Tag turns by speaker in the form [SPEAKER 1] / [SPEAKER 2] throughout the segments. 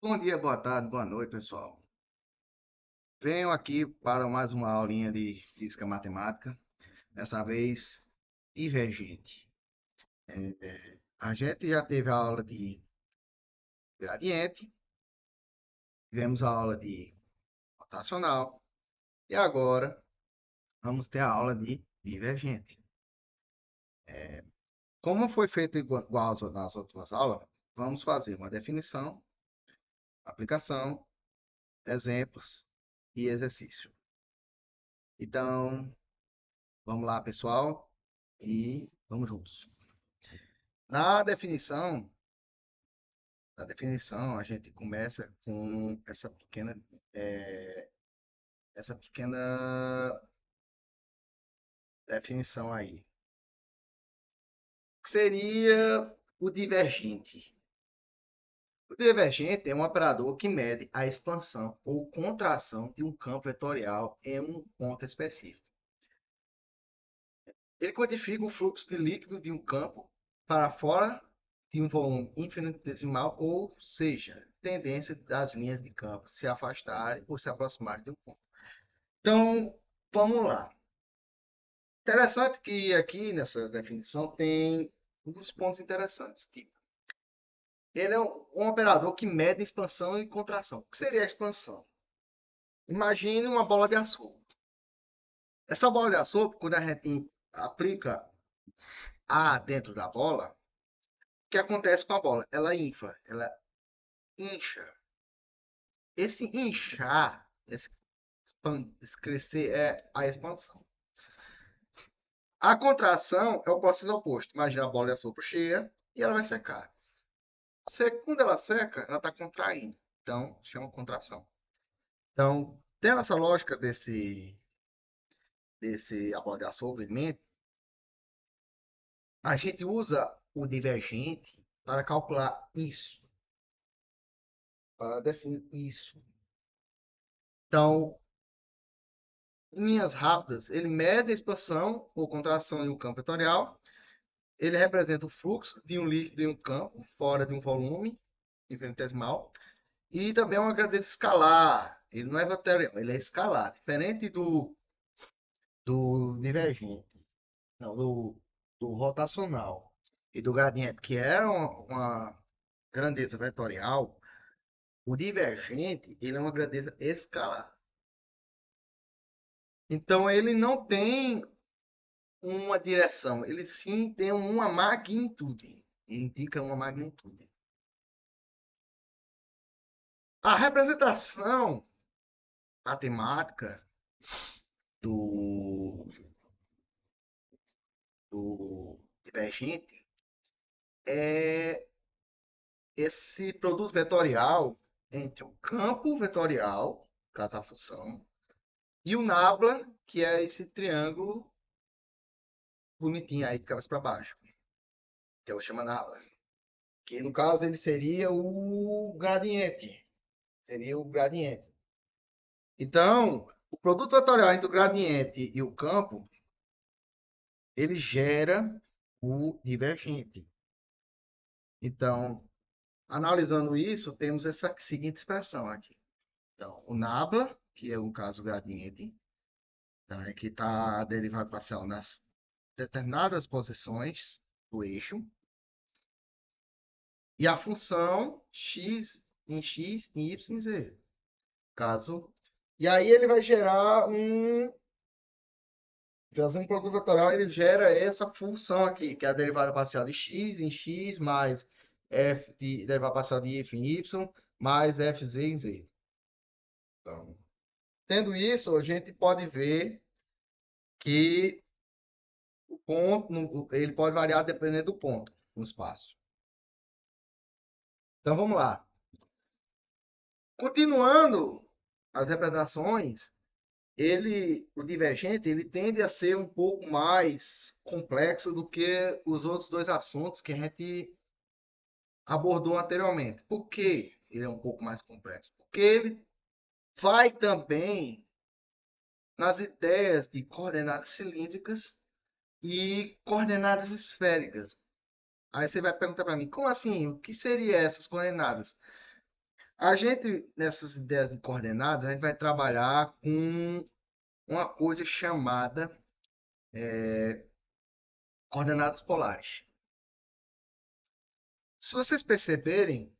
[SPEAKER 1] Bom dia, boa tarde, boa noite, pessoal. Venho aqui para mais uma aulinha de física matemática, dessa vez divergente. A gente já teve a aula de gradiente, tivemos a aula de rotacional e agora vamos ter a aula de divergente. Como foi feito igual nas outras aulas, vamos fazer uma definição, aplicação, exemplos e exercício. Então, vamos lá, pessoal, e vamos juntos. Na definição, a gente começa com eh, essa pequena definição aí. O que seria o divergente? O divergente é um operador que mede a expansão ou contração de um campo vetorial em um ponto específico. Ele codifica o fluxo de líquido de um campo para fora de um volume infinitesimal, ou seja, tendência das linhas de campo se afastarem ou se aproximarem de um ponto. Então, vamos lá. Interessante que aqui nessa definição tem alguns pontos interessantes. Tipo, ele é um operador que mede expansão e contração. O que seria a expansão? Imagine uma bola de açúcar. Essa bola de açúcar, quando a gente aplica A dentro da bola, o que acontece com a bola? Ela infla, ela incha. Esse inchar, esse crescer é a expansão. A contração é o processo oposto. Imagina a bola de açúcar cheia e ela vai secar. Quando ela seca, ela está contraindo. Então, chama contração. Então, tendo essa lógica desse a bola de açúcar em mente, a gente usa o divergente para calcular isso, para definir isso. Então, em linhas rápidas, ele mede a expansão ou contração em um campo vetorial. Ele representa o fluxo de um líquido em um campo, fora de um volume infinitesimal. E também é uma grandeza escalar. Ele não é vetorial, ele é escalar. Diferente do divergente, não, do rotacional e do gradiente, que era uma grandeza vetorial, o divergente ele é uma grandeza escalar. Então ele não tem uma direção, ele sim tem uma magnitude. Ele indica uma magnitude. A representação matemática do, do divergente é esse produto vetorial entre o campo vetorial, caso a função, e o nabla, que é esse triângulo bonitinho aí de cabeça para baixo, que é o chama nabla. Que no caso ele seria o gradiente. Seria o gradiente. Então, o produto vetorial entre o gradiente e o campo, ele gera o divergente. Então, analisando isso, temos essa seguinte expressão aqui. Então, o nabla, que é o caso gradiente, então, aqui está a derivada parcial nas determinadas posições do eixo, e a função x em x, em y, em z. Caso. E aí ele vai gerar fazendo um produto vetorial, ele gera essa função aqui, que é a derivada parcial de x em x, mais f de derivada parcial de y em y, mais fz em z. Então, tendo isso, a gente pode ver que o ponto, ele pode variar dependendo do ponto no espaço. Então, vamos lá. Continuando as representações, o divergente, ele tende a ser um pouco mais complexo do que os outros dois assuntos que a gente abordou anteriormente. Por que ele é um pouco mais complexo? Porque ele vai também nas ideias de coordenadas cilíndricas e coordenadas esféricas. Aí você vai perguntar para mim, como assim? O que seriam essas coordenadas? A gente, nessas ideias de coordenadas, a gente vai trabalhar com uma coisa chamada coordenadas polares. Se vocês perceberem,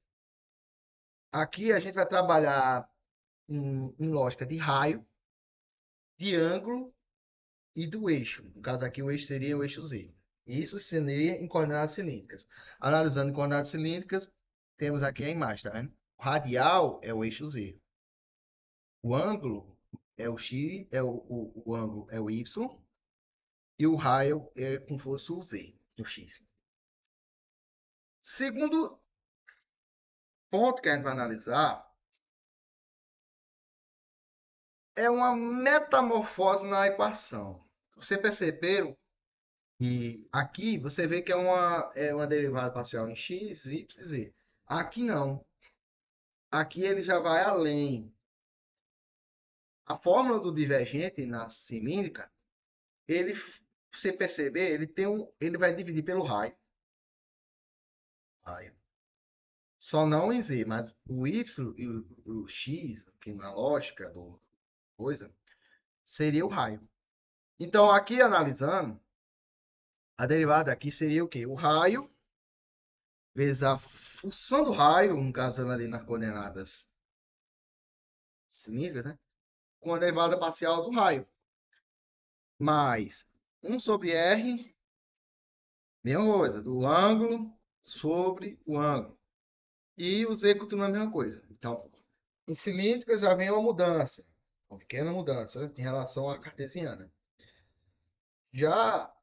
[SPEAKER 1] aqui a gente vai trabalhar em lógica de raio, de ângulo e do eixo. No caso aqui, o eixo seria o eixo Z. Isso seria em coordenadas cilíndricas. Analisando em coordenadas cilíndricas, temos aqui a imagem, tá vendo? O radial é o eixo Z. O ângulo é o X, o ângulo é o Y, e o raio é como se fosse o Z, o X. Segundo ponto que a gente vai analisar é uma metamorfose na equação. Você perceberam que aqui você vê que é uma derivada parcial em x, y e z. Aqui não. Aqui ele já vai além. A fórmula do divergente na cilíndrica, ele, você perceber, ele vai dividir pelo raio. Raio. Só não em z, mas o y e o x, que na lógica do coisa, seria o raio. Então, aqui analisando, a derivada aqui seria o quê? O raio vezes a função do raio, no caso ali nas coordenadas cilíndricas, né? Com a derivada parcial do raio. Mais 1 sobre r, mesma coisa, do ângulo sobre o ângulo. E o z continua a mesma coisa. Então, em cilíndricas já vem uma mudança, uma pequena mudança em relação à cartesiana. Já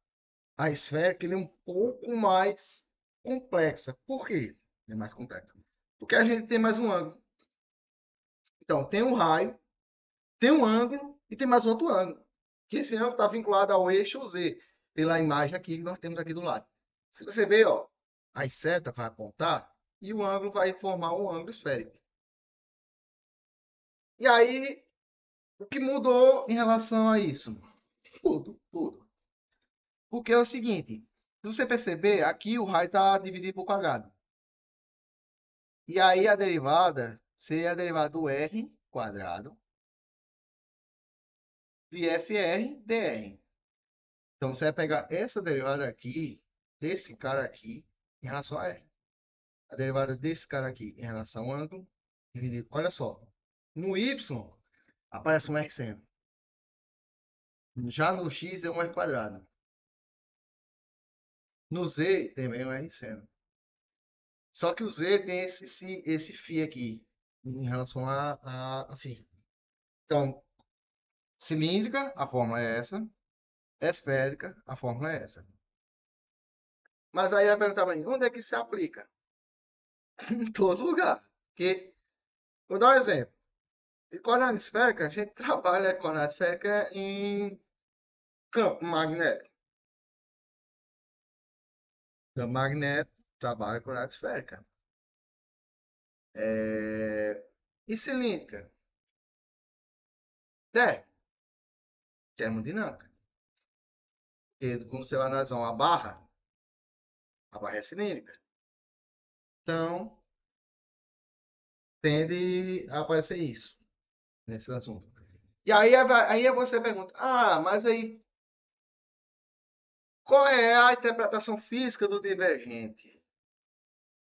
[SPEAKER 1] a esférica ele é um pouco mais complexa. Por quê? É mais complexa. Porque a gente tem mais um ângulo. Então, tem um raio, tem um ângulo e tem mais outro ângulo. Que esse ângulo está vinculado ao eixo Z, pela imagem aqui que nós temos aqui do lado. Se você ver, ó, a seta vai apontar e o ângulo vai formar um ângulo esférico. E aí, o que mudou em relação a isso? Tudo, tudo. Porque é o seguinte, se você perceber, aqui o raio está dividido por quadrado. E aí a derivada seria a derivada do r quadrado de FR dr. Então você vai pegar essa derivada aqui, desse cara aqui, em relação a R. A derivada desse cara aqui em relação ao ângulo, dividido. Olha só, no Y aparece um R seno. Já no X é um R quadrado. No Z também é um R seno. Só que o Z tem esse φ aqui, em relação a φ. Então, cilíndrica, a fórmula é essa. Esférica, a fórmula é essa. Mas aí vai perguntar para mim, onde é que se aplica? Em todo lugar. Porque, vou dar um exemplo. E coordenada esférica, a gente trabalha a coordenada esférica em campo magnético. Campo magnético trabalha com coordenada esférica. E cilíndrica? Termodinâmica. Porque como você vai analisar uma barra, a barra é cilíndrica. Então, tende a aparecer isso nesse assunto. E aí você pergunta, mas aí qual é a interpretação física do divergente?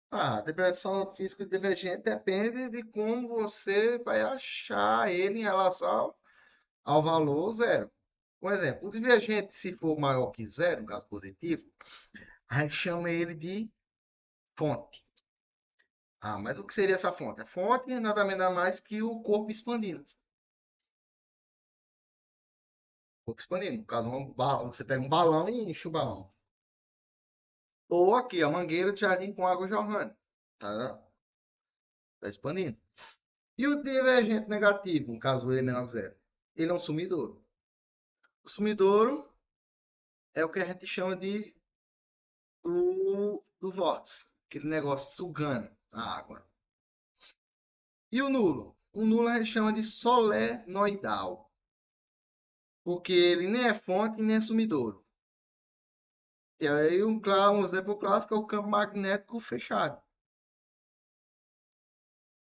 [SPEAKER 1] A interpretação física do divergente depende de como você vai achar ele em relação ao valor zero. Por exemplo, o divergente, se for maior que zero, no caso positivo, a gente chama ele de fonte. Mas o que seria essa fonte? A fonte é nada menos nada mais que o corpo expandindo. Corpo expandindo. No caso, você pega um balão e enche o balão. Ou aqui, a mangueira de jardim com água jorrando. Tá, tá expandindo. E o divergente negativo, no caso ele é menor que zero? Ele é um sumidouro. O sumidouro é o que a gente chama de do vórtice, aquele negócio sugando a água. E o nulo? O nulo a gente chama de solenoidal, porque ele nem é fonte nem é sumidouro. E aí um exemplo clássico é o campo magnético fechado.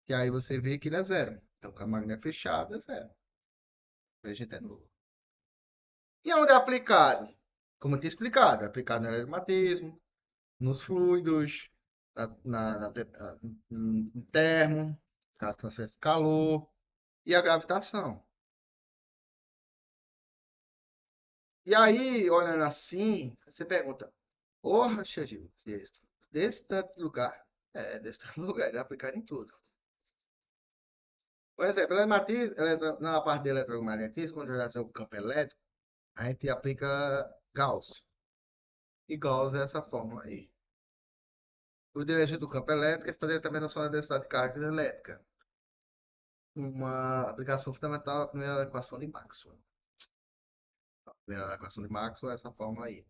[SPEAKER 1] E aí você vê que ele é zero. Então, com a máquina fechada, é zero. A gente é nulo. E onde é aplicado? Como eu tinha explicado, é aplicado no eletromagnetismo, nos fluidos, no termo, caso transferência de calor, e a gravitação. E aí, olhando assim, você pergunta, porra, Xandinho, desse tanto lugar, desse tanto lugar, ele é aplicado em tudo. Por exemplo, na parte de eletromagnetismo, quando vai ser o campo elétrico, a gente aplica Gauss. E Gauss é essa fórmula aí. O divergente do campo elétrico está diretamente relacionado à densidade de carga elétrica. Uma aplicação fundamental é a primeira equação de Maxwell. A primeira equação de Maxwell é essa fórmula aí.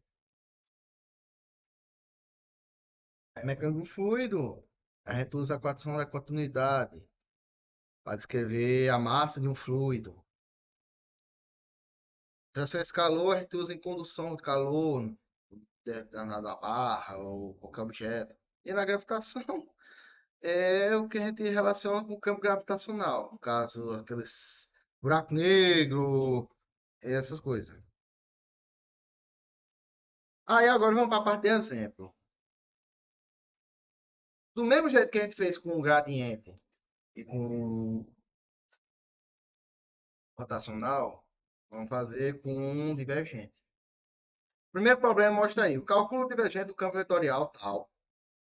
[SPEAKER 1] Aí, mecânica do fluido, a gente usa a equação da continuidade para descrever a massa de um fluido. Transferência de calor, a gente usa em condução de calor, da barra ou qualquer objeto. E na gravitação, é o que a gente relaciona com o campo gravitacional. No caso, aqueles buraco negro, essas coisas. Aí agora vamos para a parte de exemplo. Do mesmo jeito que a gente fez com o gradiente e com rotacional, vamos fazer com um divergente. Primeiro problema mostra aí. O cálculo divergente do campo vetorial tal.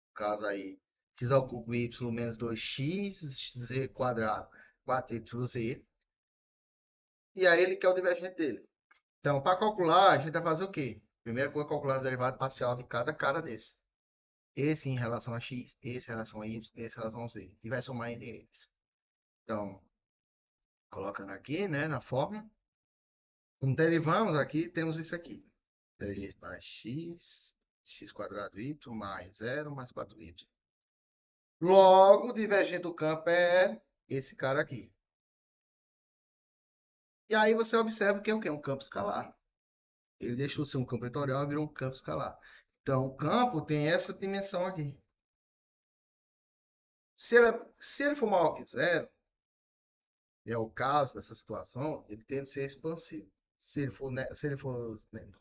[SPEAKER 1] No caso aí, x ao cubo y menos 2x, z quadrado, 4yz. E aí ele quer o divergente dele. Então, para calcular, a gente vai fazer o quê? Primeiro, vou calcular a derivada parcial de cada cara desse. Esse em relação a x, esse em relação a y, esse em relação a z. E vai somar entre eles. Então, colocando aqui, né, na fórmula. Como derivamos aqui, temos isso aqui. 3 mais x, x quadrado y, mais 0, mais 4y. Logo, o divergente do campo é esse cara aqui. E aí você observa que é o quê? Um campo escalar. Ele deixou de ser um campo vetorial e virou um campo escalar. Então, o campo tem essa dimensão aqui. Se ele for maior que zero, é o caso dessa situação, ele tem de ser expansivo. Se ele for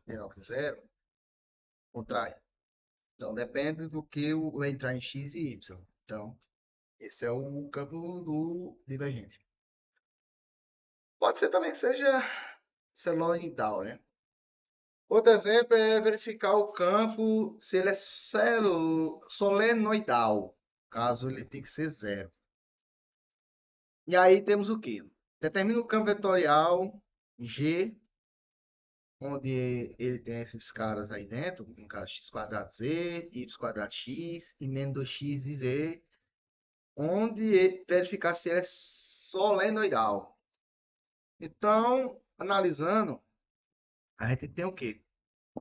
[SPEAKER 1] menor que zero, contrai. Então, depende do que vai entrar em x e y. Então, esse é o campo do divergente. Pode ser também que seja senoidal, né? Outro exemplo é verificar o campo se ele é solenoidal, caso ele tenha que ser zero. E aí temos o quê? Determina o campo vetorial G, onde ele tem esses caras aí dentro, no caso x quadrado z, y quadrado x e menos 2x e z, onde verificar se ele é solenoidal. Então, analisando, a gente tem o quê?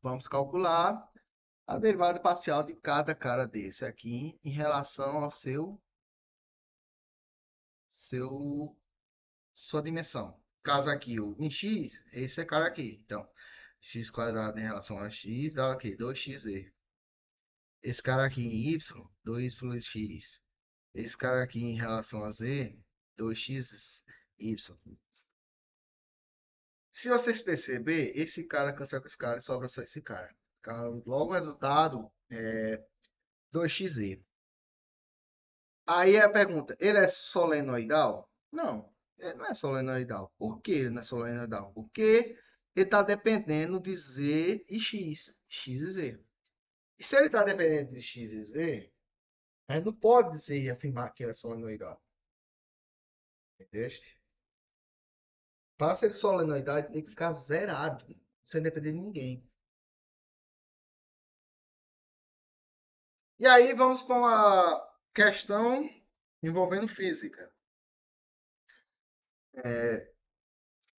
[SPEAKER 1] Vamos calcular a derivada parcial de cada cara desse aqui em relação ao seu sua dimensão. Caso aqui o em x, esse é cara aqui. Então, x quadrado em relação a x dá o quê? 2xz. Esse cara aqui em y, 2x. Esse cara aqui em relação a z, 2xy. Se vocês perceberem, esse cara cancela com esse cara e sobra só esse cara. Logo o resultado é 2xz. Aí a pergunta, ele é solenoidal? Não, ele não é solenoidal. Por que ele não é solenoidal? Porque ele está dependendo de z e x e z. E se ele está dependendo de x e z, a gente não pode dizer e afirmar que ele é solenoidal. Entende? Para ser solenoidade, tem que ficar zerado, sem depender de ninguém. E aí vamos com a questão envolvendo física.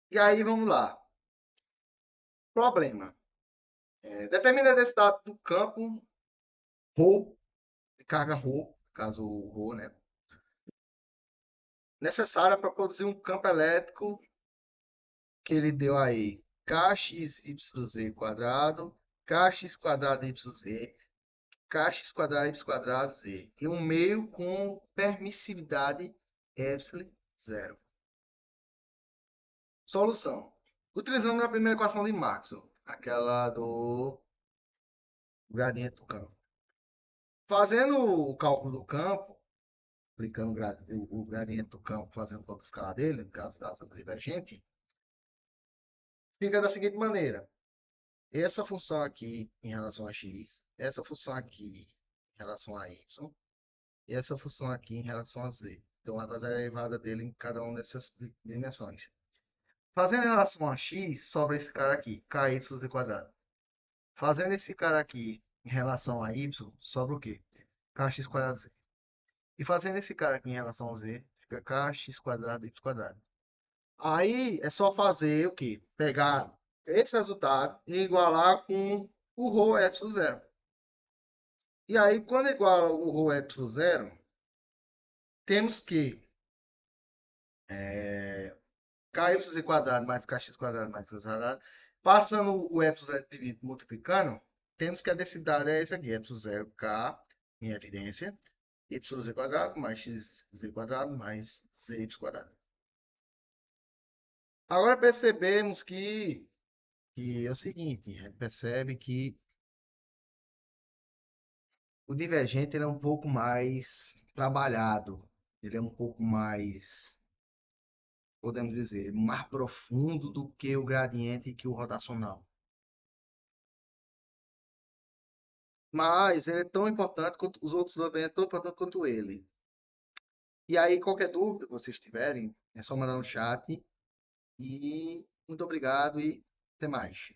[SPEAKER 1] E aí vamos lá. Problema. Determina a densidade do campo ρ, carga ρ, caso o ρ, né? Necessária para produzir um campo elétrico que ele deu aí kxyz quadrado, kx quadrado yz, kx quadrado y quadrado z. E um meio com permissividade epsilon zero. Solução. Utilizando a primeira equação de Maxwell, aquela do gradiente do campo. Fazendo o cálculo do campo, aplicando o gradiente do campo, fazendo o cálculo escalar dele, no caso da ação divergente, fica da seguinte maneira. Essa função aqui em relação a x, essa função aqui em relação a y, e essa função aqui em relação a z. Então, vai fazer a derivada dele em cada uma dessas dimensões. Fazendo em relação a x, sobra esse cara aqui, ky quadrado. Fazendo esse cara aqui em relação a y, sobra o quê? Kx quadrado z. E fazendo esse cara aqui em relação a z, fica kx quadrado y quadrado. Aí é só fazer o quê? Pegar esse resultado e igualar com o ρ epsilon zero. E aí, quando iguala o ρ epsilon zero, temos que ky quadrado mais kx quadrado mais y quadrado, passando o epsilon zero dividido multiplicando, temos que a densidade é essa aqui, epsilon zero k, em evidência, yz quadrado mais xz quadrado mais zy quadrado. Agora percebemos que é o seguinte, a gente percebe que o divergente ele é um pouco mais trabalhado, ele é um pouco mais, podemos dizer, mais profundo do que o gradiente e que o rotacional. Mas ele é tão importante quanto os outros dois, é tão importante quanto ele. E aí, qualquer dúvida que vocês tiverem, é só mandar no chat. E muito obrigado e até mais.